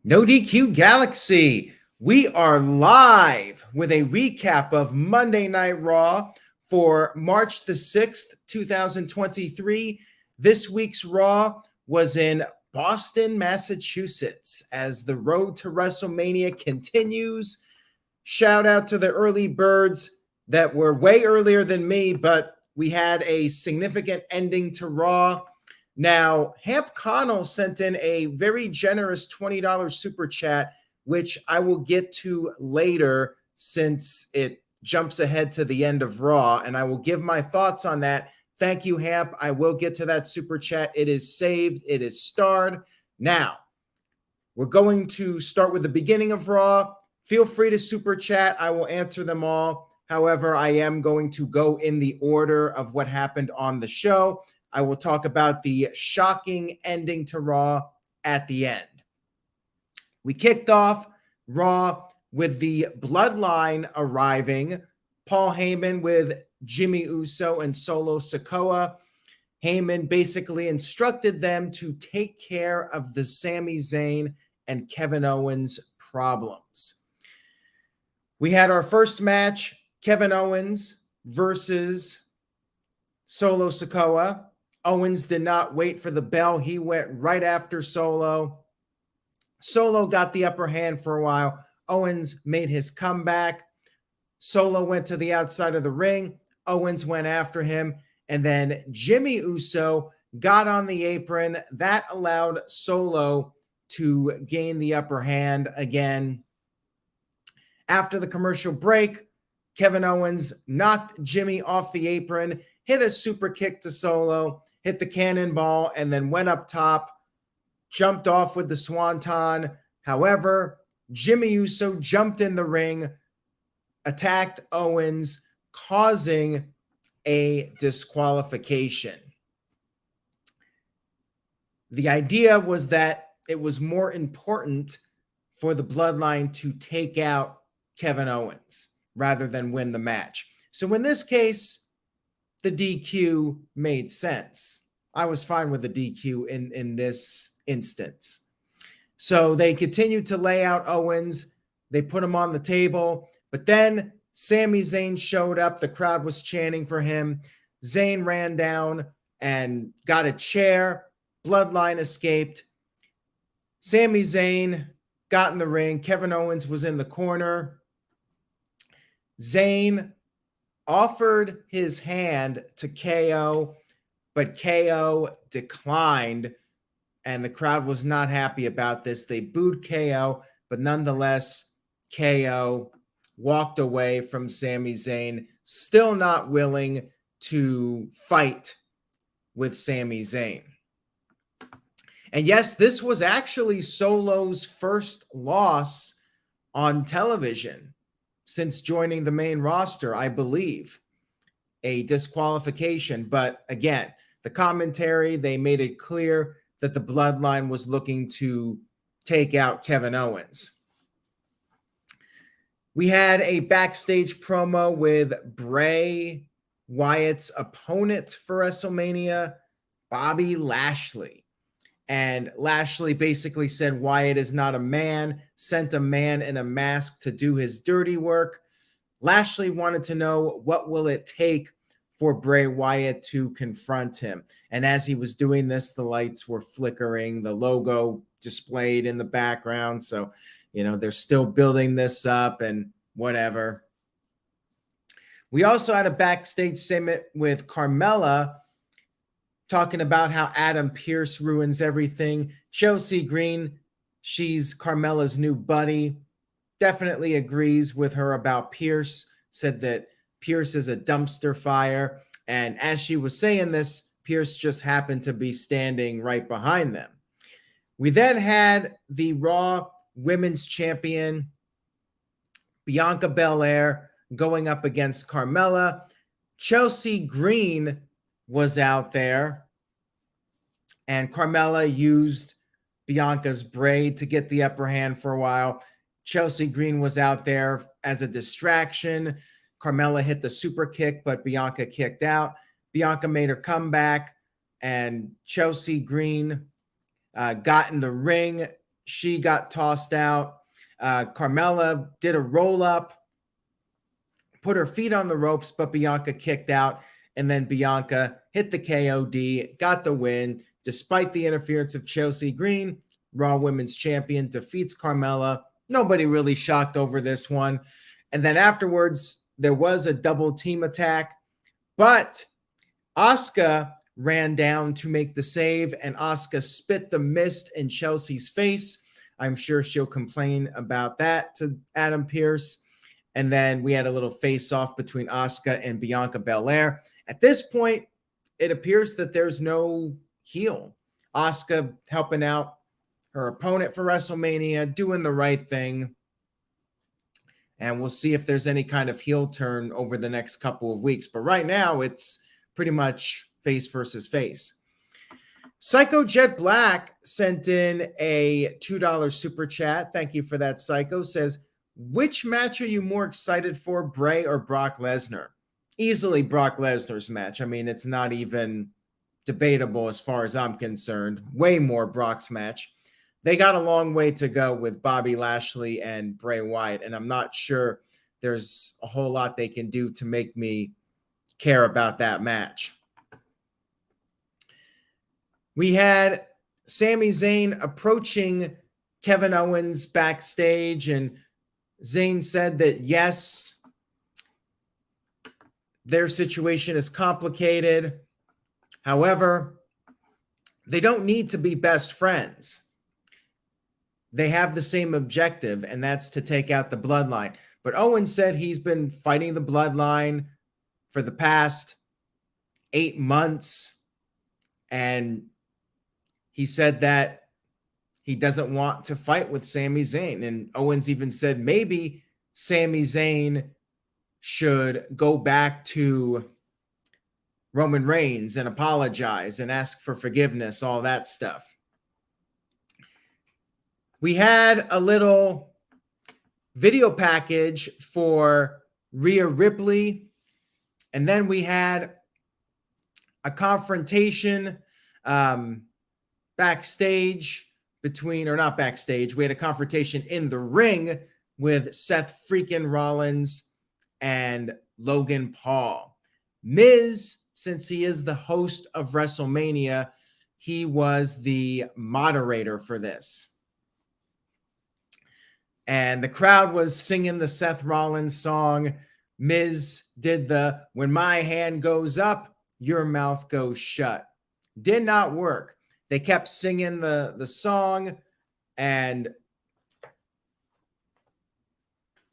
No DQ Galaxy. We are live with a recap of Monday Night Raw for March the 6th, 2023. This week's Raw was in Boston, Massachusetts as the road to WrestleMania continues. Shout out to the early birds that were way earlier than me, but we had a significant ending to Raw. Now, Hamp Connell sent in a very generous $20 super chat, which I will get to later since it jumps ahead to the end of Raw, and I will give my thoughts on that. Thank you, Hamp. I will get to that super chat. It is saved. It is starred. Now, we're going to start with the beginning of Raw. Feel free to super chat. I will answer them all. However, I am going to go in the order of what happened on the show. I will talk about the shocking ending to Raw at the end. We kicked off Raw with the Bloodline arriving. Paul Heyman with Jimmy Uso and Solo Sikoa. Heyman basically instructed them to take care of the Sami Zayn and Kevin Owens problems. We had our first match, Kevin Owens versus Solo Sikoa. Owens did not wait for the bell. He went right after Solo. Solo got the upper hand for a while. Owens made his comeback. Solo went to the outside of the ring. Owens went after him. And then Jimmy Uso got on the apron. That allowed Solo to gain the upper hand again. After the commercial break, Kevin Owens knocked Jimmy off the apron, hit a super kick to Solo, hit the cannonball, and then went up top, jumped off with the swanton. However, Jimmy Uso jumped in the ring, attacked Owens, causing a disqualification. The idea was that it was more important for the Bloodline to take out Kevin Owens rather than win the match. So in this case, the DQ made sense. I was fine with the DQ in this instance. So they continued to lay out Owens. They put him on the table. But then Sami Zayn showed up. The crowd was chanting for him. Zayn ran down and got a chair. Bloodline escaped. Sami Zayn got in the ring. Kevin Owens was in the corner. Zayn offered his hand to KO, but KO declined, and the crowd was not happy about this. They booed KO, but nonetheless, KO walked away from Sami Zayn, still not willing to fight with Sami Zayn. And yes, this was actually Solo's first loss on television since joining the main roster, I believe. A disqualification. But again, the commentary, they made it clear that the Bloodline was looking to take out Kevin Owens. We had a backstage promo with Bray Wyatt's opponent for WrestleMania, Bobby Lashley. And Lashley basically said Wyatt is not a man, sent a man in a mask to do his dirty work. Lashley wanted to know what will it take for Bray Wyatt to confront him. And as he was doing this, the lights were flickering, the logo displayed in the background. So, they're still building this up and whatever. We also had a backstage segment with Carmella talking about how Adam Pearce ruins everything. Chelsea Green, she's Carmella's new buddy, definitely agrees with her about Pearce, said that Pearce is a dumpster fire. And as she was saying this, Pearce just happened to be standing right behind them. We then had the Raw Women's Champion, Bianca Belair, going up against Carmella. Chelsea Green was out there, and Carmella used Bianca's braid to get the upper hand for a while. Chelsea Green was out there as a distraction. Carmella hit the super kick, but Bianca kicked out. Bianca made her comeback, and Chelsea Green got in the ring, she got tossed out. Carmella did a roll-up, put her feet on the ropes, but Bianca kicked out, and then Bianca hit the KOD, got the win, despite the interference of Chelsea Green. Raw Women's Champion defeats Carmella. Nobody really shocked over this one. And then afterwards, there was a double team attack, but Asuka ran down to make the save, and Asuka spit the mist in Chelsea's face. I'm sure she'll complain about that to Adam Pearce. And then we had a little face-off between Asuka and Bianca Belair. At this point, it appears that there's no heel. Asuka helping out her opponent for WrestleMania, doing the right thing. And we'll see if there's any kind of heel turn over the next couple of weeks. But right now, it's pretty much face versus face. Psycho Jet Black sent in a $2 super chat. Thank you for that, Psycho. Says, which match are you more excited for, Bray or Brock Lesnar? Easily Brock Lesnar's match. I mean, it's not even debatable as far as I'm concerned. Way more Brock's match. They got a long way to go with Bobby Lashley and Bray Wyatt, and I'm not sure there's a whole lot they can do to make me care about that match. We had Sami Zayn approaching Kevin Owens backstage, and Zayn said that, yes, their situation is complicated. However, they don't need to be best friends. They have the same objective, and that's to take out the Bloodline. But Owens said he's been fighting the Bloodline for the past 8 months, and he said that he doesn't want to fight with Sami Zayn. And Owens even said maybe Sami Zayn should go back to Roman Reigns and apologize and ask for forgiveness, all that stuff. We had a little video package for Rhea Ripley, and then we had a confrontation backstage between, or not backstage, we had a confrontation in the ring with Seth Freakin Rollins and Logan Paul. Miz, since he is the host of WrestleMania, he was the moderator for this. And the crowd was singing the Seth Rollins song. Miz did the, when my hand goes up, your mouth goes shut. Did not work. They kept singing the song, and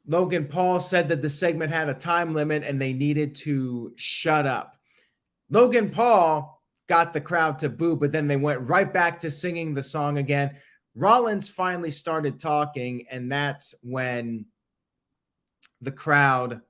Logan Paul said that the segment had a time limit and they needed to shut up. Logan Paul got the crowd to boo, but then they went right back to singing the song again. Rollins finally started talking, and that's when the crowd,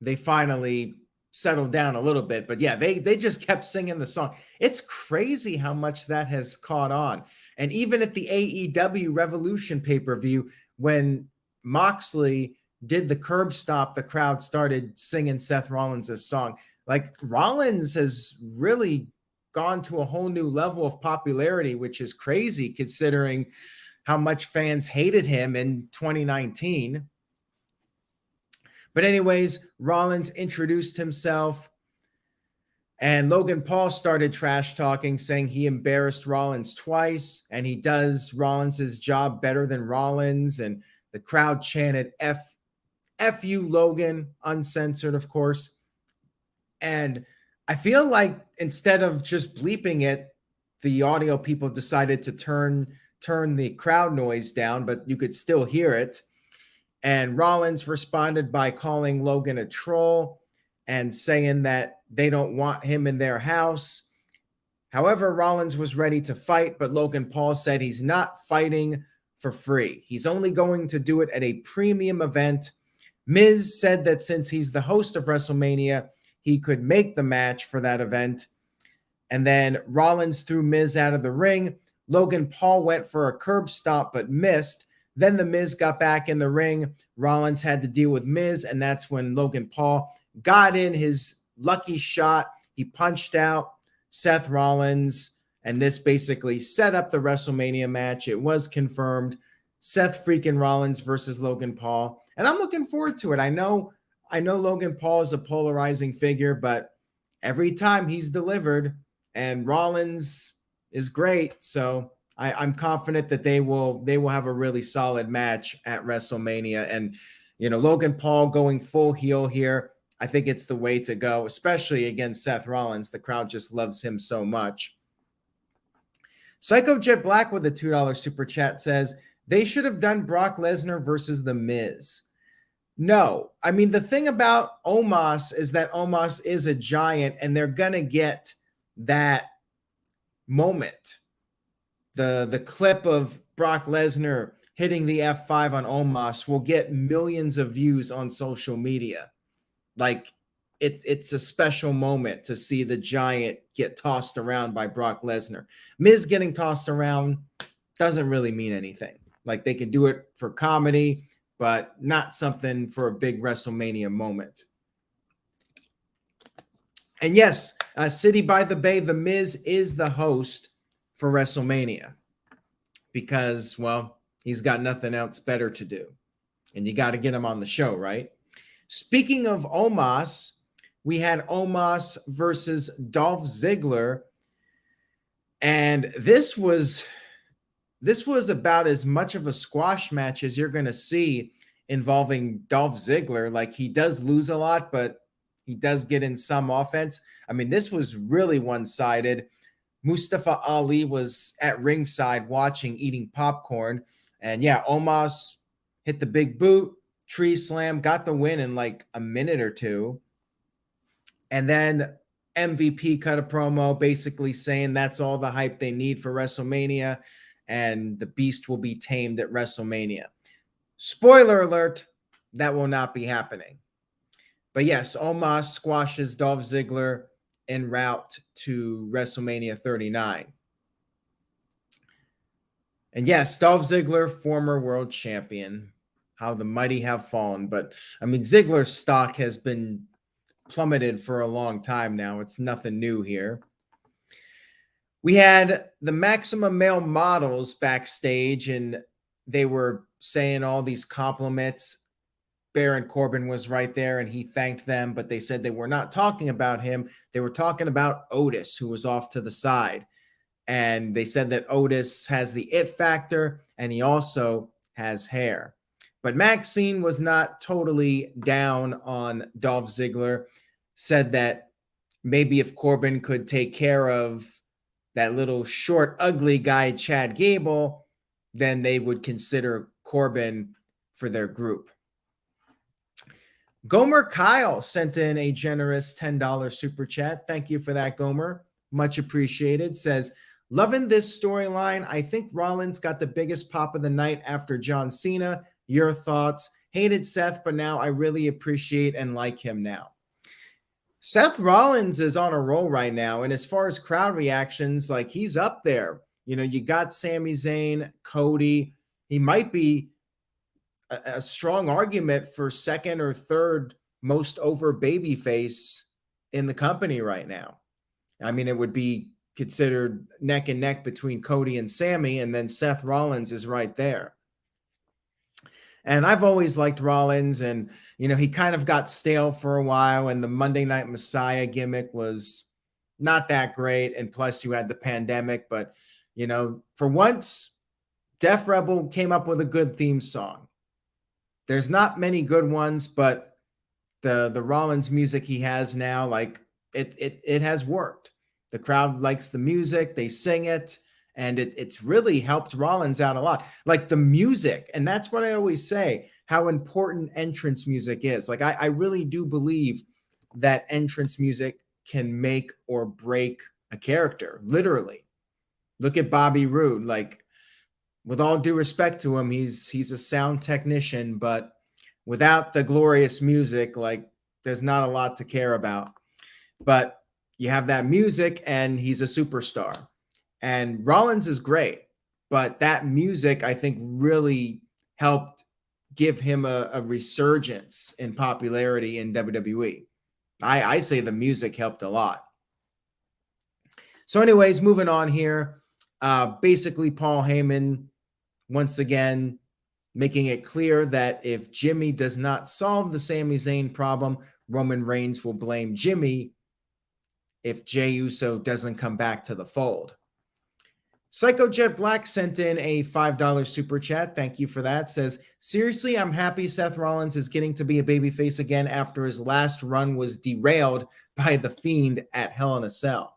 they finally settled down a little bit. But yeah, they just kept singing the song. It's crazy how much that has caught on. And even at the AEW Revolution pay-per-view, when Moxley did the curb stop, the crowd started singing Seth Rollins' song. Like, Rollins has really gone to a whole new level of popularity, which is crazy considering how much fans hated him in 2019. But anyways, Rollins introduced himself, and Logan Paul started trash talking, saying he embarrassed Rollins twice, and he does Rollins' job better than Rollins. And the crowd chanted, F you, Logan, uncensored, of course. And I feel like instead of just bleeping it, the audio people decided to turn the crowd noise down, but you could still hear it. And Rollins responded by calling Logan a troll and saying that they don't want him in their house. However, Rollins was ready to fight, but Logan Paul said he's not fighting for free. He's only going to do it at a premium event. Miz said that since he's the host of WrestleMania, he could make the match for that event. And then Rollins threw Miz out of the ring. Logan Paul went for a curb stomp but missed. Then the Miz got back in the ring. Rollins had to deal with Miz, and that's when Logan Paul got in his lucky shot. He punched out Seth Rollins, And this basically set up the WrestleMania match. It was confirmed. Seth Freakin Rollins versus Logan Paul. And I'm looking forward to it. I know Logan Paul is a polarizing figure, but every time he's delivered, and Rollins is great. So I'm confident that they will have a really solid match at WrestleMania. And, Logan Paul going full heel here, I think it's the way to go, especially against Seth Rollins. The crowd just loves him so much. Psycho Jet Black with a $2 super chat says, they should have done Brock Lesnar versus The Miz. No. I mean, the thing about Omos is that Omos is a giant, and they're going to get that moment. The clip of Brock Lesnar hitting the F5 on Omos will get millions of views on social media. Like, it's a special moment to see the giant get tossed around by Brock Lesnar. Miz getting tossed around doesn't really mean anything. Like, they could do it for comedy, but not something for a big WrestleMania moment. And yes, City by the Bay, The Miz is the host for WrestleMania because, well, he's got nothing else better to do. And you got to get him on the show, right? Speaking of Omos, we had Omos versus Dolph Ziggler. And this was about as much of a squash match as you're going to see involving Dolph Ziggler. Like, he does lose a lot, but he does get in some offense. I mean, this was really one-sided. Mustafa Ali was at ringside watching, eating popcorn. And yeah, Omos hit the big boot, tree slam, got the win in like a minute or two. And then MVP cut a promo basically saying that's all the hype they need for WrestleMania, and the beast will be tamed at WrestleMania. Spoiler alert, that will not be happening. But yes, Omos squashes Dolph Ziggler en route to WrestleMania 39. And yes, Dolph Ziggler, former world champion. How the mighty have fallen. But, I mean, Ziggler's stock has been plummeted for a long time now. It's nothing new here. We had the Maximum Male Models backstage, and they were saying all these compliments. Baron Corbin was right there, and he thanked them, but they said they were not talking about him. They were talking about Otis, who was off to the side. And they said that Otis has the it factor, and he also has hair. But Maxine was not totally down on Dolph Ziggler, said that maybe if Corbin could take care of that little short, ugly guy, Chad Gable, then they would consider Corbin for their group. Gomer Kyle sent in a generous $10 super chat. Thank you for that, Gomer. Much appreciated. Says, loving this storyline. I think Rollins got the biggest pop of the night after John Cena. Your thoughts? Hated Seth, but now I really appreciate and like him now. Seth Rollins is on a roll right now. And as far as crowd reactions, like, he's up there. You got Sami Zayn, Cody. He might be a strong argument for second or third most over babyface in the company right now. I mean, it would be considered neck and neck between Cody and Sami, and then Seth Rollins is right there. And I've always liked Rollins, and, he kind of got stale for a while, and the Monday Night Messiah gimmick was not that great. And plus you had the pandemic, but, for once, Def Rebel came up with a good theme song. There's not many good ones, but the Rollins music he has now, like, it has worked. The crowd likes the music, they sing it, and it's really helped Rollins out a lot. Like, the music, and that's what I always say, how important entrance music is. Like, I really do believe that entrance music can make or break a character, literally. Look at Bobby Roode. Like, with all due respect to him, he's a sound technician, but without the glorious music, like, there's not a lot to care about. But you have that music, and he's a superstar. And Rollins is great, but that music, I think, really helped give him a resurgence in popularity in WWE. I say the music helped a lot. So anyways, moving on here. Basically, Paul Heyman, once again, making it clear that if Jimmy does not solve the Sami Zayn problem, Roman Reigns will blame Jimmy if Jey Uso doesn't come back to the fold. Psycho Jet Black sent in a $5 super chat. Thank you for that. Says, seriously, I'm happy Seth Rollins is getting to be a babyface again after his last run was derailed by The Fiend at Hell in a Cell.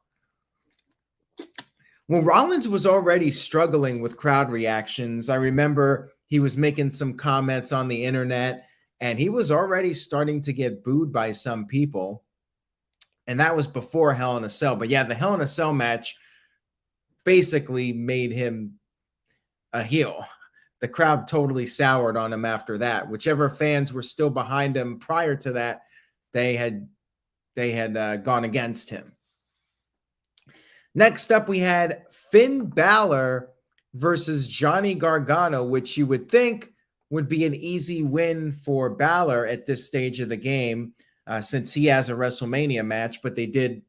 Well, Rollins was already struggling with crowd reactions. I remember he was making some comments on the internet, and he was already starting to get booed by some people. And that was before Hell in a Cell. But yeah, the Hell in a Cell match basically made him a heel. The crowd totally soured on him after that. Whichever fans were still behind him prior to that, they had gone against him. Next up, we had Finn Bálor versus Johnny Gargano, which you would think would be an easy win for Balor at this stage of the game, since he has a WrestleMania match, but they did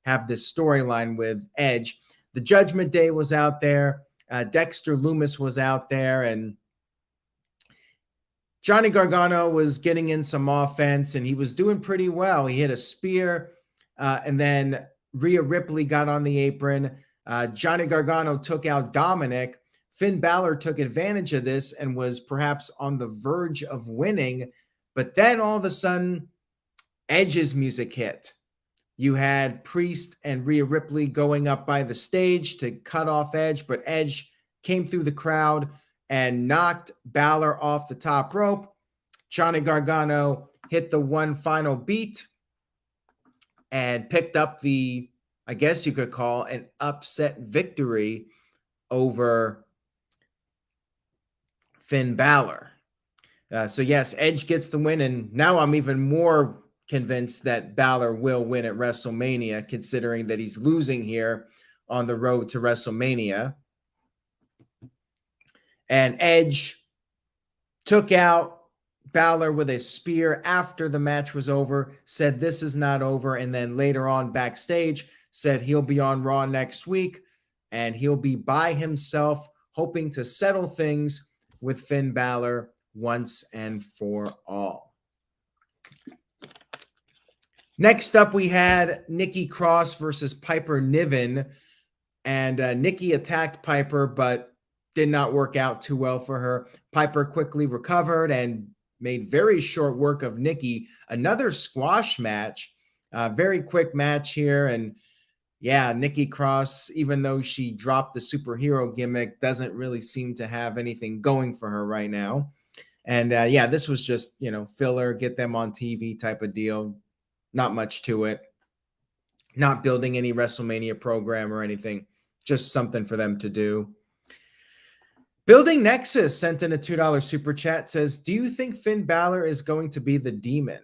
have this storyline with Edge. The Judgment Day was out there. Dexter Lumis was out there, and Johnny Gargano was getting in some offense, and he was doing pretty well. He hit a spear, and then Rhea Ripley got on the apron. Johnny Gargano took out Dominic. Finn Bálor took advantage of this and was perhaps on the verge of winning, but then all of a sudden, Edge's music hit. You had Priest and Rhea Ripley going up by the stage to cut off Edge, but Edge came through the crowd and knocked Balor off the top rope. Johnny Gargano hit the one final beat and picked up the, I guess you could call, an upset victory over Finn Bálor. So yes, Edge gets the win, and now I'm even more convinced that Balor will win at WrestleMania, considering that he's losing here on the road to WrestleMania. And Edge took out Balor with a spear after the match was over, said this is not over, and then later on backstage said he'll be on Raw next week, and he'll be by himself, hoping to settle things with Finn Bálor once and for all. Next up, we had Nikki Cross versus Piper Niven, and Nikki attacked Piper, but did not work out too well for her. Piper quickly recovered and made very short work of Nikki. Another squash match, very quick match here, and yeah, Nikki Cross, even though she dropped the superhero gimmick, doesn't really seem to have anything going for her right now. And yeah, this was just, filler, get them on TV type of deal. Not much to it. Not building any WrestleMania program or anything. Just something for them to do. Building Nexus sent in a $2 super chat, says, do you think Finn Bálor is going to be the Demon?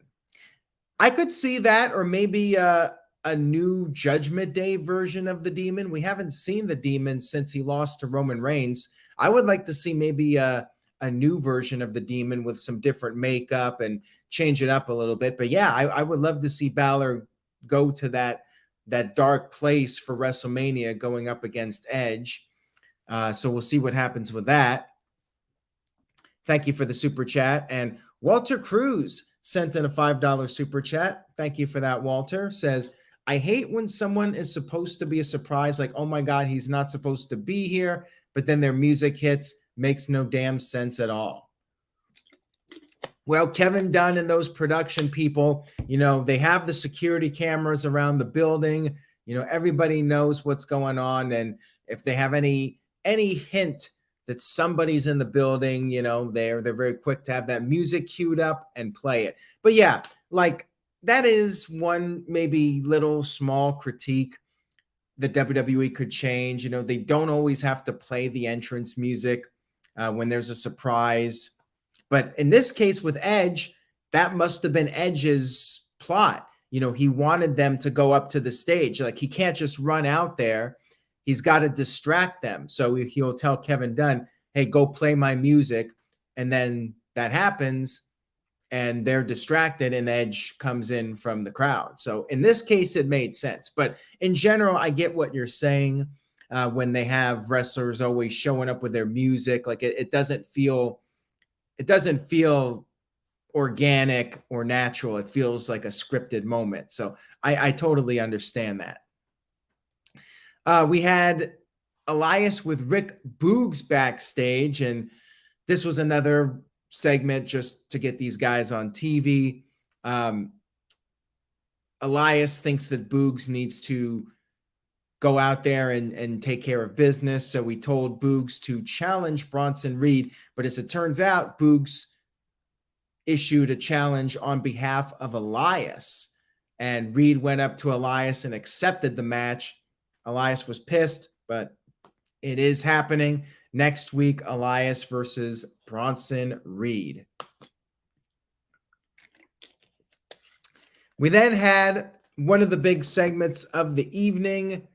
I could see that, or maybe a new Judgment Day version of the Demon. We haven't seen the Demon since he lost to Roman Reigns. I would like to see maybe a new version of the Demon with some different makeup and change it up a little bit. But yeah, I would love to see Balor go to that dark place for WrestleMania going up against Edge. So we'll see what happens with that. Thank you for the super chat. And Walter Cruz sent in a $5 super chat. Thank you for that, Walter. Says, I hate when someone is supposed to be a surprise, like, oh my God, he's not supposed to be here, but then their music hits. Makes no damn sense at all. Well, Kevin Dunn and those production people, they have the security cameras around the building. Everybody knows what's going on. And if they have any hint that somebody's in the building, they're very quick to have that music queued up and play it. But yeah, like that is one maybe little small critique that WWE could change. They don't always have to play the entrance music when there's a surprise. But in this case with Edge, that must have been Edge's plot. He wanted them to go up to the stage. Like, he can't just run out there. He's got to distract them. So he'll tell Kevin Dunn, hey, go play my music. And then that happens. and they're distracted, and Edge comes in from the crowd. So in this case, it made sense. But in general, I get what you're saying. When they have wrestlers always showing up with their music, like it doesn't feel organic or natural. It feels like a scripted moment. So I totally understand that. We had Elias with Rick Boogs backstage, and this was another segment just to get these guys on TV. Elias thinks that Boogs needs to go out there and take care of business. So we told Boogs to challenge Bronson Reed. But as it turns out, Boogs issued a challenge on behalf of Elias. And Reed went up to Elias and accepted the match. Elias was pissed, but it is happening. Next week, Elias versus Bronson Reed. We then had one of the big segments of the evening.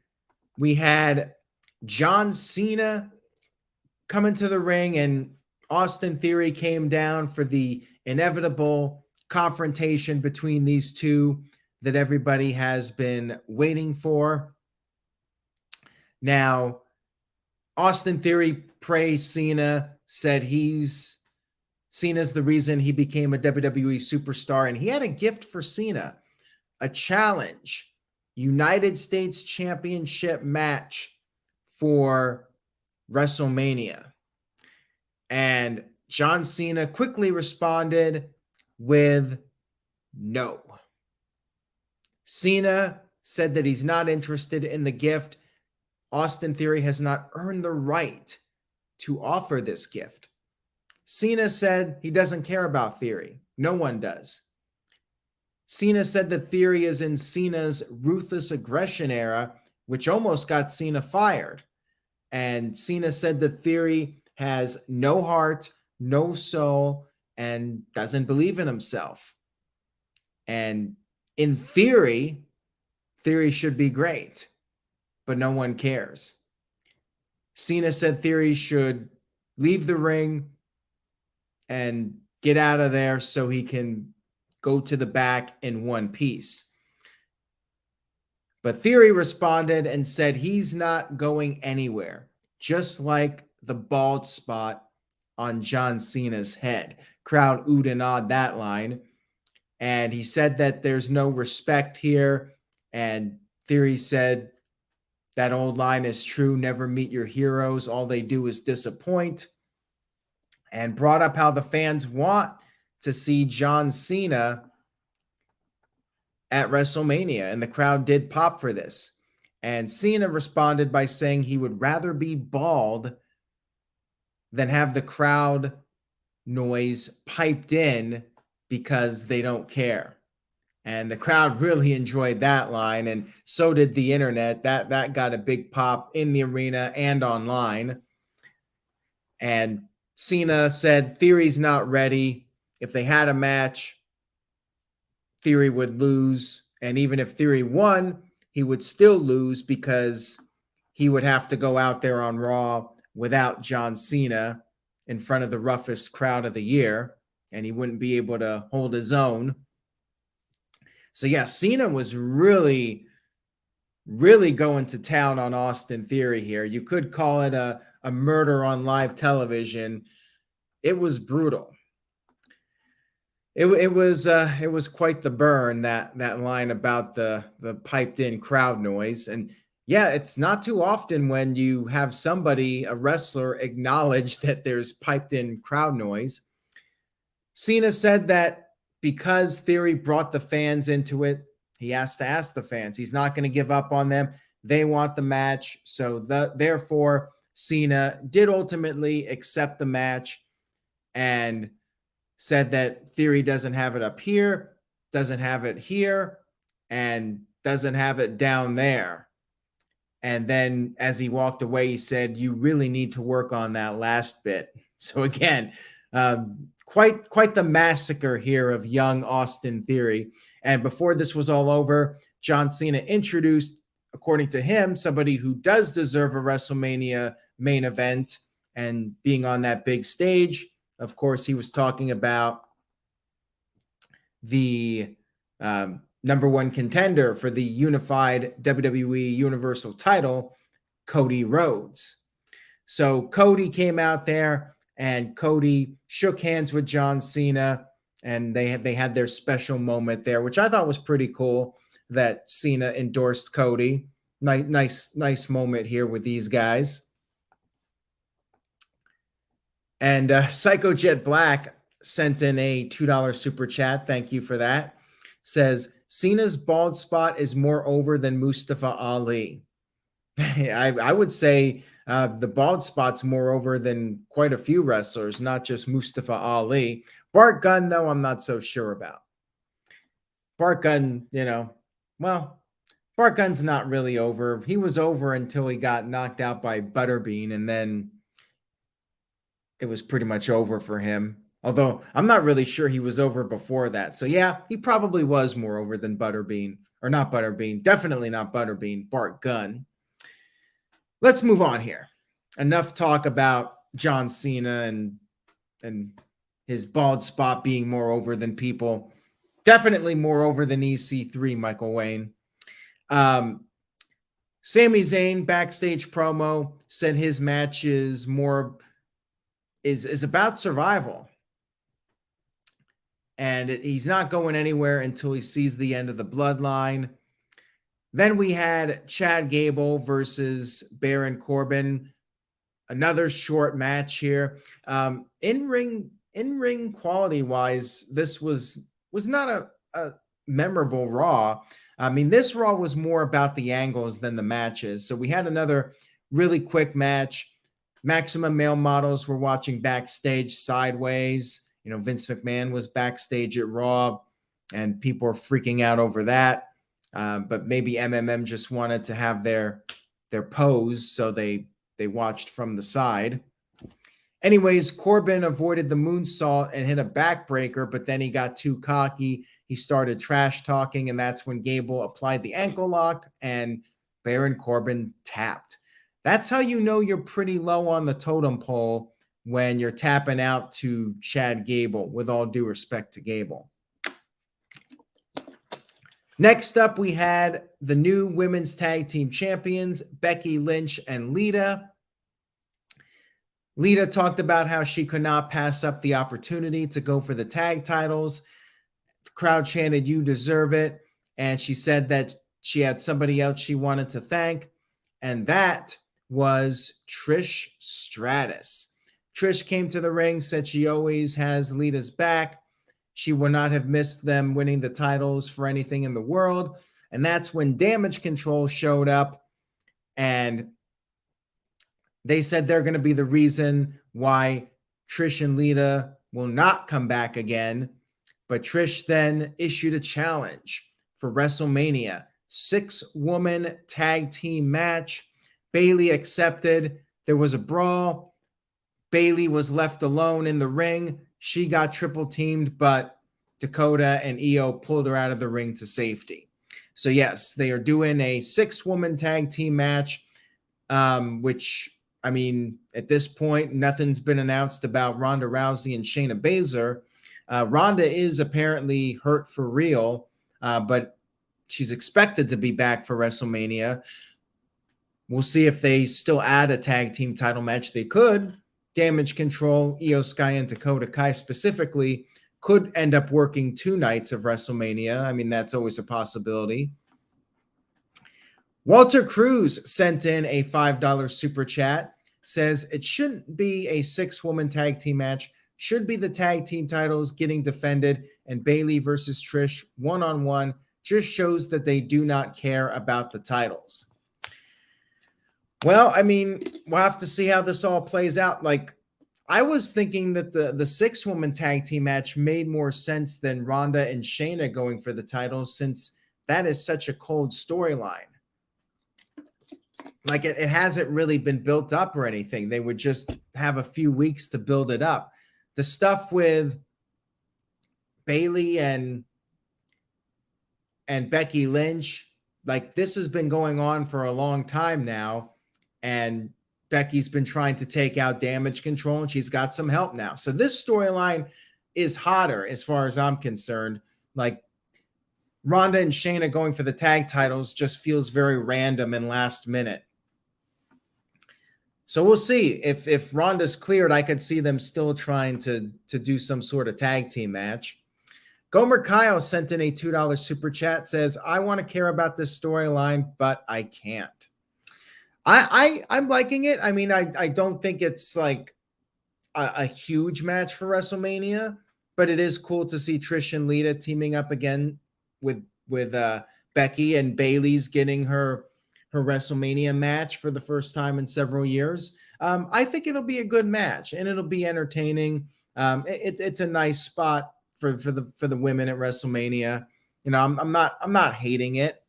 We had John Cena come into the ring, and Austin Theory came down for the inevitable confrontation between these two that everybody has been waiting for. Now, Austin Theory praised Cena, said Cena's the reason he became a WWE superstar, and he had a gift for Cena, a challenge, United States Championship match for WrestleMania. And John Cena quickly responded with no. Cena said that he's not interested in the gift. Austin Theory has not earned the right to offer this gift. Cena said he doesn't care about Theory. No one does. Cena said that Theory is in Cena's ruthless aggression era, which almost got Cena fired. And Cena said that Theory has no heart, no soul, and doesn't believe in himself. And in theory, Theory should be great, but no one cares. Cena said Theory should leave the ring and get out of there so he can go to the back in one piece. But Theory responded and said he's not going anywhere, just like the bald spot on John Cena's head. Crowd oohed and awed that line. And he said that there's no respect here. And Theory said that old line is true. Never meet your heroes. All they do is disappoint. And brought up how the fans want to see John Cena at WrestleMania. And the crowd did pop for this. And Cena responded by saying he would rather be bald than have the crowd noise piped in because they don't care. And the crowd really enjoyed that line, and so did the internet. That got a big pop in the arena and online. And Cena said Theory's not ready. If they had a match, Theory would lose. And even if Theory won, he would still lose because he would have to go out there on Raw without John Cena in front of the roughest crowd of the year, and he wouldn't be able to hold his own. So yeah, Cena was really, really going to town on Austin Theory here. You could call it a murder on live television. It was brutal. It was quite the burn, that line about the piped in crowd noise. And yeah, it's not too often when you have somebody, a wrestler, acknowledge that there's piped in crowd noise. Cena said that because Theory brought the fans into it, he has to ask the fans. He's not going to give up on them. They want the match. So therefore, Cena did ultimately accept the match and said that Theory doesn't have it up here, doesn't have it here, and doesn't have it down there. And then as he walked away, he said, you really need to work on that last bit. So again, quite the massacre here of young Austin Theory. And before this was all over, John Cena introduced, according to him, somebody who does deserve a WrestleMania main event and being on that big stage. Of course, he was talking about the number one contender for the unified WWE Universal title, Cody Rhodes. So Cody came out there and Cody shook hands with John Cena, and they had their special moment there, which I thought was pretty cool that Cena endorsed Cody. Nice moment here with these guys. And Psycho Jet Black sent in a $2 super chat. Thank you for that. Says, Cena's bald spot is more over than Mustafa Ali. I would say the bald spot's more over than quite a few wrestlers, not just Mustafa Ali. Bart Gunn, though, I'm not so sure about. Bart Gunn, Bart Gunn's not really over. He was over until he got knocked out by Butterbean, and then it was pretty much over for him. Although I'm not really sure he was over before that. So yeah, he probably was more over than Butterbean. Or not Butterbean. Definitely not Butterbean. Bart Gunn. Let's move on here. Enough talk about John Cena and his bald spot being more over than people. Definitely more over than EC3, Michael Wayne. Sami Zayn, backstage promo, said his match is about survival. And he's not going anywhere until he sees the end of the bloodline. Then we had Chad Gable versus Baron Corbin. Another short match here. In-ring quality-wise, this was not a memorable Raw. I mean, this Raw was more about the angles than the matches. So we had another really quick match. Maximum Male Models were watching backstage sideways. Vince McMahon was backstage at Raw, and people are freaking out over that. But maybe MMM just wanted to have their pose, so they watched from the side. Anyways, Corbin avoided the moonsault and hit a backbreaker, but then he got too cocky. He started trash talking, and that's when Gable applied the ankle lock, and Baron Corbin tapped. That's how you know you're pretty low on the totem pole, when you're tapping out to Chad Gable, with all due respect to Gable. Next up, we had the new women's tag team champions, Becky Lynch and Lita. Lita talked about how she could not pass up the opportunity to go for the tag titles. The crowd chanted, "You deserve it." And she said that she had somebody else she wanted to thank, and that was Trish Stratus. Trish came to the ring, said she always has Lita's back. She would not have missed them winning the titles for anything in the world. And that's when Damage Control showed up, and they said they're going to be the reason why Trish and Lita will not come back again. But Trish then issued a challenge for WrestleMania. 6-woman tag team match. Bayley accepted. There was a brawl. Bayley was left alone in the ring. She got triple teamed, but Dakota and Io pulled her out of the ring to safety. So yes, they are doing a 6-woman tag team match, which, I mean, at this point, nothing's been announced about Ronda Rousey and Shayna Baszler. Ronda is apparently hurt for real, but she's expected to be back for WrestleMania. We'll see if they still add a tag team title match. They could. Damage Control, Io Sky, and Dakota Kai specifically could end up working 2 nights of WrestleMania. I mean, that's always a possibility. Walter Cruz sent in a $5 super chat. Says it shouldn't be a 6-woman tag team match. Should be the tag team titles getting defended, and Bayley versus Trish one-on-one just shows that they do not care about the titles. Well, I mean, we'll have to see how this all plays out. Like, I was thinking that the 6-woman tag team match made more sense than Ronda and Shayna going for the titles, since that is such a cold storyline. Like, it hasn't really been built up or anything. They would just have a few weeks to build it up. The stuff with Bayley and Becky Lynch, like, this has been going on for a long time now. And Becky's been trying to take out Damage Control, and she's got some help now. So this storyline is hotter as far as I'm concerned Like Ronda and Shayna going for the tag titles just feels very random and last minute. So we'll see. If Ronda's cleared, I could see them still trying to do some sort of tag team match. Gomer Kyle sent in a $2 super chat, says, I want to care about this storyline, but I can't. I'm liking it. I mean, I don't think it's like a huge match for WrestleMania, but it is cool to see Trish and Lita teaming up again with Becky, and Bayley's getting her WrestleMania match for the first time in several years. I think it'll be a good match and it'll be entertaining. It's a nice spot for the women at WrestleMania. You know, I'm not hating it.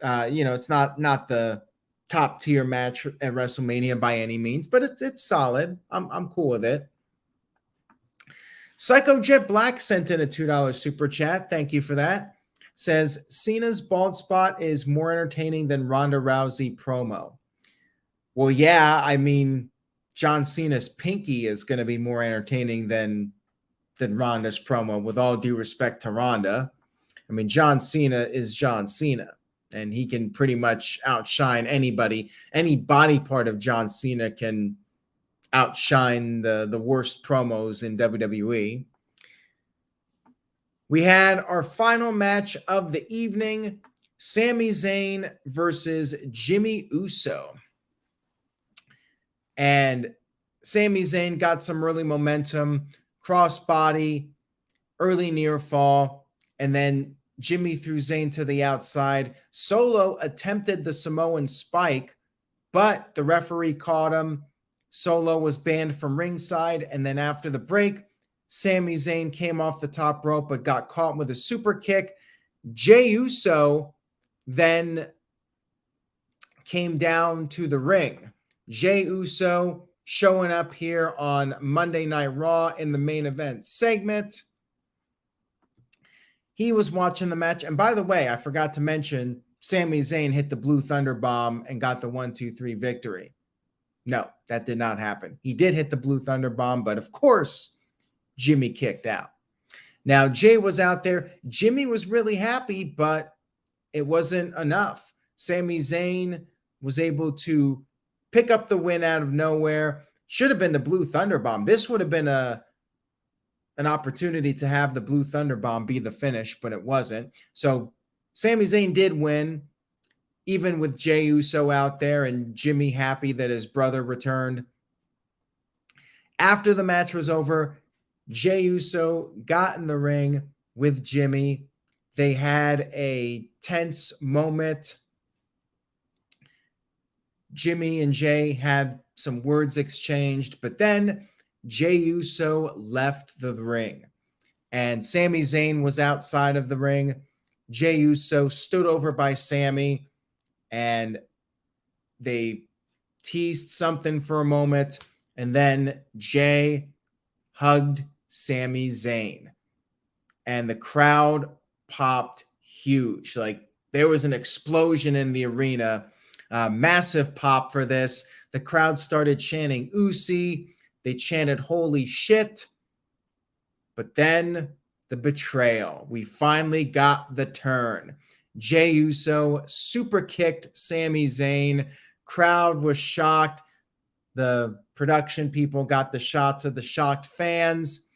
You know, it's not the top tier match at WrestleMania by any means, but it's solid. I'm cool with it. Psycho Jet Black sent in a $2 super chat. Thank you for that. Says Cena's bald spot is more entertaining than Ronda Rousey promo. Well, yeah, I mean, John Cena's pinky is going to be more entertaining than Ronda's promo, with all due respect to Ronda. I mean, John Cena is John Cena, and he can pretty much outshine anybody. Any body part of John Cena can outshine the worst promos in WWE. We had our final match of the evening, Sami Zayn versus Jimmy Uso. And Sami Zayn got some early momentum, crossbody, early near fall, and then Jimmy threw Zayn to the outside. Solo attempted the Samoan spike, but the referee caught him. Solo was banned from ringside, and then after the break, Sami Zayn came off the top rope but got caught with a super kick. Jey Uso then came down to the ring. Jey Uso showing up here on Monday Night Raw in the main event segment. He was watching the match. And by the way, I forgot to mention, Sami Zayn hit the Blue Thunder Bomb and got the 1-2-3 victory. No, that did not happen. He did hit the Blue Thunder Bomb, but of course, Jimmy kicked out. Now, Jey was out there. Jimmy was really happy, but it wasn't enough. Sami Zayn was able to pick up the win out of nowhere. Should have been the Blue Thunder Bomb. This would have been an opportunity to have the Blue Thunder Bomb be the finish, but it wasn't. So Sami Zayn did win, even with Jey Uso out there and Jimmy happy that his brother returned. After the match was over, Jey Uso got in the ring with Jimmy. They had a tense moment. Jimmy and Jey had some words exchanged, but then Jey Uso left the ring, and Sami Zayn was outside of the ring. Jey Uso stood over by Sami, and they teased something for a moment, and then Jey hugged Sami Zayn, and the crowd popped huge. Like, there was an explosion in the arena, massive pop for this. The crowd started chanting Usi. They chanted holy shit. But then the betrayal. We finally got the turn. Jey Uso super kicked Sami Zayn. Crowd was shocked. The production people got the shots of the shocked fans,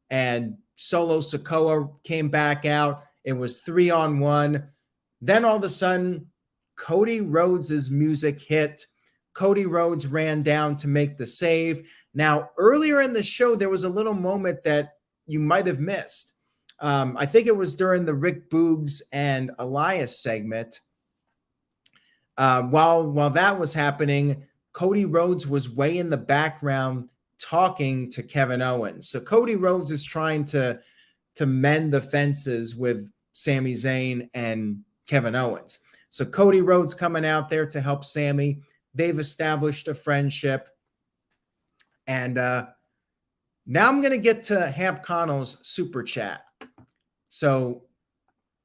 and Solo Sikoa came back out. It was 3-on-1. Then all of a sudden, Cody Rhodes' music hit. Cody Rhodes ran down to make the save. Now, earlier in the show, there was a little moment that you might have missed. I think it was during the Rick Boogs and Elias segment. While that was happening, Cody Rhodes was way in the background talking to Kevin Owens. So Cody Rhodes is trying to mend the fences with Sami Zayn and Kevin Owens. So Cody Rhodes coming out there to help Sami. They've established a friendship. And now I'm going to get to Hamp Connell's super chat. So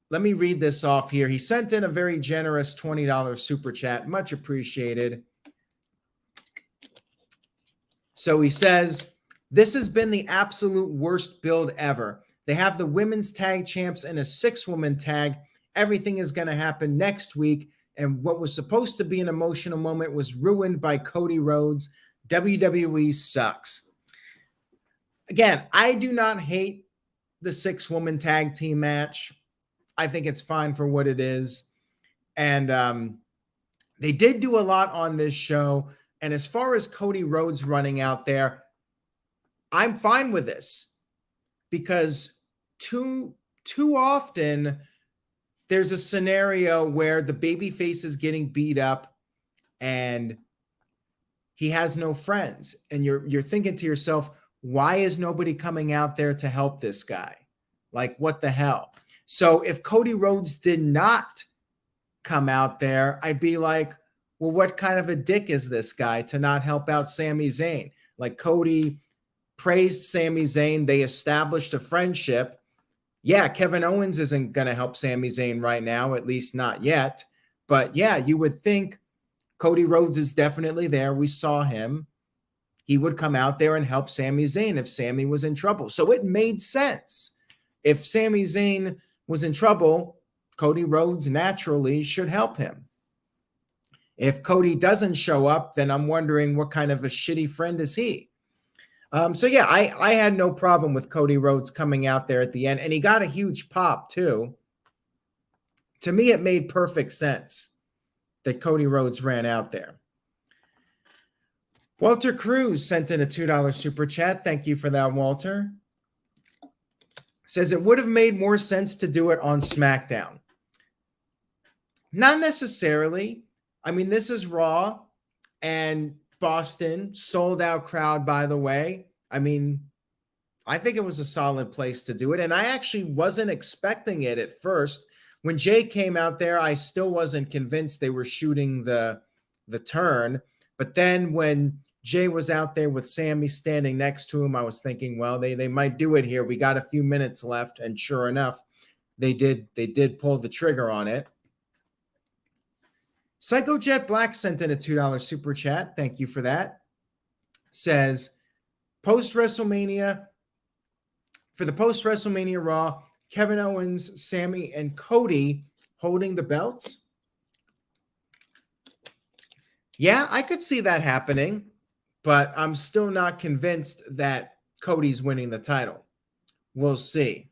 let me read this off here. He sent in a very generous $20 super chat. Much appreciated. So he says, this has been the absolute worst build ever. They have the women's tag champs and a 6-woman tag. Everything is going to happen next week. And what was supposed to be an emotional moment was ruined by Cody Rhodes. WWE sucks. Again, I do not hate the 6-woman tag team match. I think it's fine for what it is. And they did do a lot on this show. And as far as Cody Rhodes running out there, I'm fine with this because too often there's a scenario where the babyface is getting beat up and he has no friends. And you're thinking to yourself, why is nobody coming out there to help this guy? Like, what the hell? So if Cody Rhodes did not come out there, I'd be like, well, what kind of a dick is this guy to not help out Sami Zayn? Like, Cody praised Sami Zayn. They established a friendship. Yeah, Kevin Owens isn't going to help Sami Zayn right now, at least not yet. But yeah, you would think Cody Rhodes is definitely there. We saw him. He would come out there and help Sami Zayn if Sami was in trouble. So it made sense. If Sami Zayn was in trouble, Cody Rhodes naturally should help him. If Cody doesn't show up, then I'm wondering what kind of a shitty friend is he? So yeah, I had no problem with Cody Rhodes coming out there at the end, and he got a huge pop too. To me, it made perfect sense that Cody Rhodes ran out there. Walter Cruz sent in a $2 super chat. Thank you for that, Walter. Says it would have made more sense to do it on SmackDown. Not necessarily. I mean, this is Raw, and Boston, sold out crowd, by the way. I mean, I think it was a solid place to do it. And I actually wasn't expecting it at first. When Jey came out there, I still wasn't convinced they were shooting the turn. But then when Jey was out there with Sami standing next to him, I was thinking, well, they might do it here. We got a few minutes left. And sure enough, they did pull the trigger on it. Psycho Jet Black sent in a $2 super chat. Thank you for that. Says, post-WrestleMania, for the post-WrestleMania Raw, Kevin Owens, Sami, and Cody holding the belts. Yeah, I could see that happening, but I'm still not convinced that Cody's winning the title. We'll see.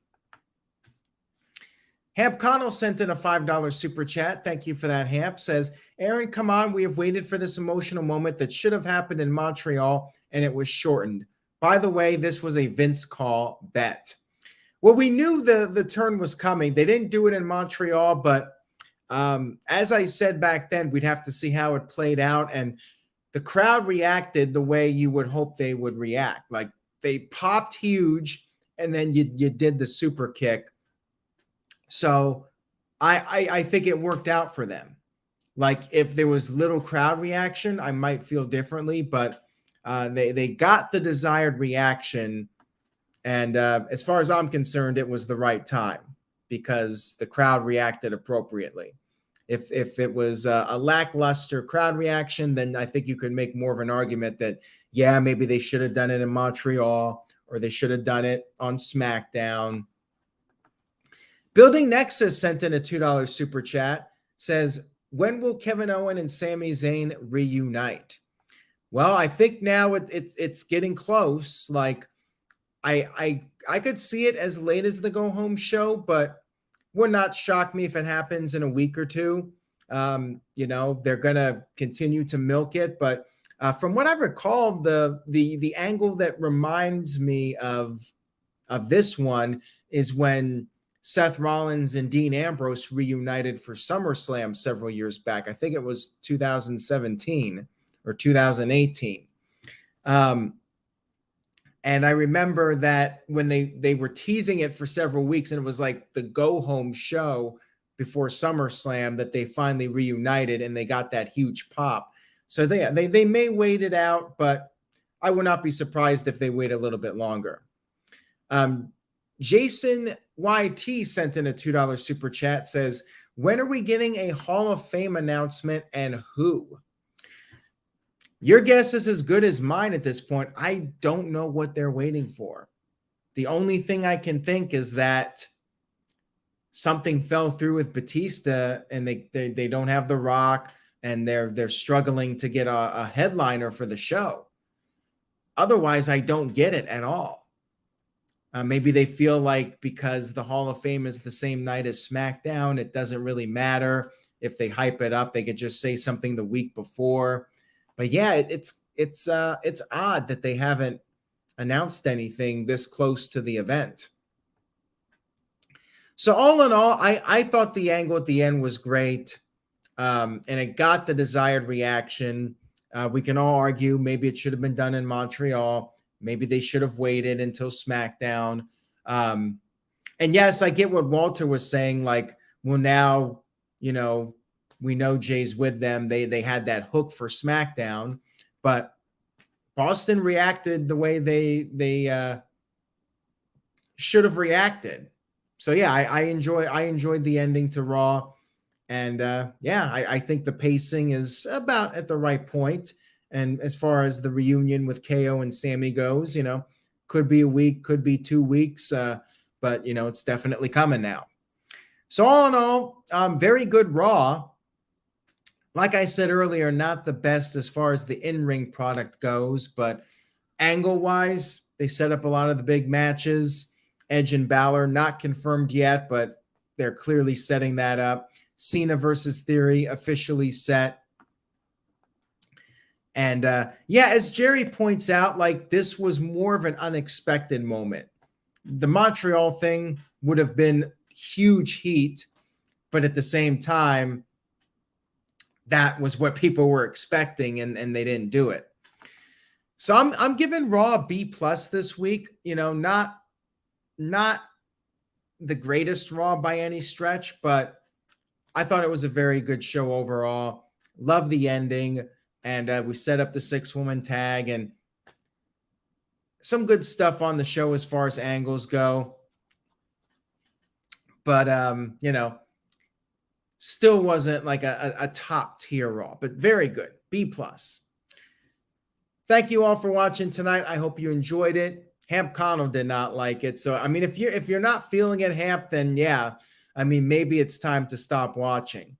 Hamp Connell sent in a $5 super chat. Thank you for that, Hamp. Says, Aaron, come on. We have waited for this emotional moment that should have happened in Montreal, and it was shortened. By the way, this was a Vince call bet. Well, we knew the turn was coming. They didn't do it in Montreal, but as I said back then, we'd have to see how it played out. And the crowd reacted the way you would hope they would react. Like, they popped huge, and then you did the super kick. So I think it worked out for them. Like, if there was little crowd reaction, I might feel differently, but they got the desired reaction. And as far as I'm concerned, it was the right time because the crowd reacted appropriately. If it was a lackluster crowd reaction, then I think you could make more of an argument that, yeah, maybe they should have done it in Montreal or they should have done it on SmackDown. Building Nexus sent in a $2 super chat. Says, when will Kevin Owens and Sami Zayn reunite? Well, I think now it's getting close. Like, I could see it as late as the go home show, but would not shock me if it happens in a week or two. They're gonna continue to milk it, but from what I recall, the angle that reminds me of this one is when Seth Rollins and Dean Ambrose reunited for SummerSlam several years back. I think it was 2017 or 2018. And I remember that when they were teasing it for several weeks, and it was like the go-home show before SummerSlam that they finally reunited and they got that huge pop. So they may wait it out, but I would not be surprised if they wait a little bit longer. Jason YT sent in a $2 super chat. Says, when are we getting a Hall of Fame announcement and who? Your guess is as good as mine at this point. I don't know what they're waiting for. The only thing I can think is that something fell through with Batista, and they don't have The Rock, and they're struggling to get a headliner for the show. Otherwise, I don't get it at all. Maybe they feel like because the Hall of Fame is the same night as SmackDown, it doesn't really matter. If they hype it up, they could just say something the week before. But yeah, it's odd that they haven't announced anything this close to the event. So all in all, I thought the angle at the end was great, and it got the desired reaction. We can all argue maybe it should have been done in Montreal. Maybe they should have waited until SmackDown. And yes, I get what Walter was saying. Like, well, now, we know Jay's with them. They had that hook for SmackDown, but Boston reacted the way they should have reacted. So yeah, I enjoyed the ending to Raw, and I think the pacing is about at the right point. And as far as the reunion with KO and Sami goes, could be a week, could be 2 weeks, but it's definitely coming now. So all in all, very good Raw. Like I said earlier, not the best as far as the in-ring product goes, but angle-wise, they set up a lot of the big matches. Edge and Balor, not confirmed yet, but they're clearly setting that up. Cena versus Theory officially set. And as Jerry points out, like, this was more of an unexpected moment. The Montreal thing would have been huge heat, but at the same time, that was what people were expecting, and they didn't do it. So I'm giving Raw a B+ this week. Not the greatest Raw by any stretch, but I thought it was a very good show overall. Love the ending, and we set up the 6-woman tag, and some good stuff on the show as far as angles go. But still wasn't like a top tier Raw, but very good. B+. Thank you all for watching tonight. I hope you enjoyed it. Hamp Connell did not like it. So, I mean, if you're not feeling it, Hamp, then yeah, I mean, maybe it's time to stop watching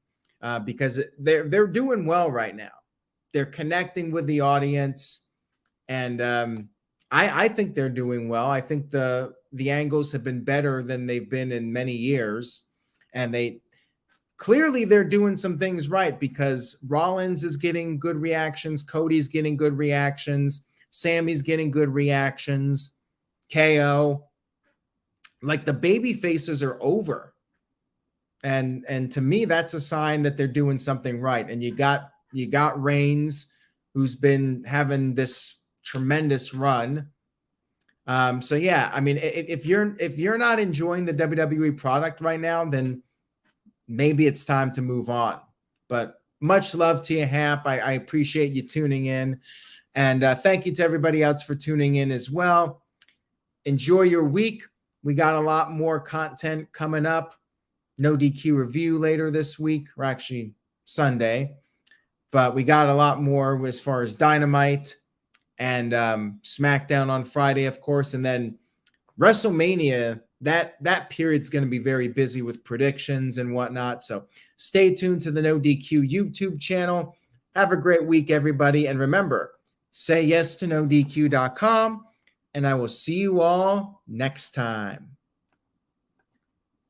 because they're doing well right now. They're connecting with the audience, and I think they're doing well. I think the angles have been better than they've been in many years, and they're doing some things right because Rollins is getting good reactions, Cody's getting good reactions, Sammy's getting good reactions, KO. Like, the baby faces are over. And to me, that's a sign that they're doing something right. And you got Reigns, who's been having this tremendous run. So yeah, I mean, if you're not enjoying the WWE product right now, then maybe it's time to move on. But much love to you, Hamp. I appreciate you tuning in. And thank you to everybody else for tuning in as well. Enjoy your week. We got a lot more content coming up. No DQ review later this week, or actually Sunday. But we got a lot more as far as Dynamite and SmackDown on Friday, of course. And then WrestleMania, that period's going to be very busy with predictions and whatnot. So stay tuned to the No DQ YouTube channel. Have a great week, everybody. And remember, say yes to NoDQ.com. And I will see you all next time.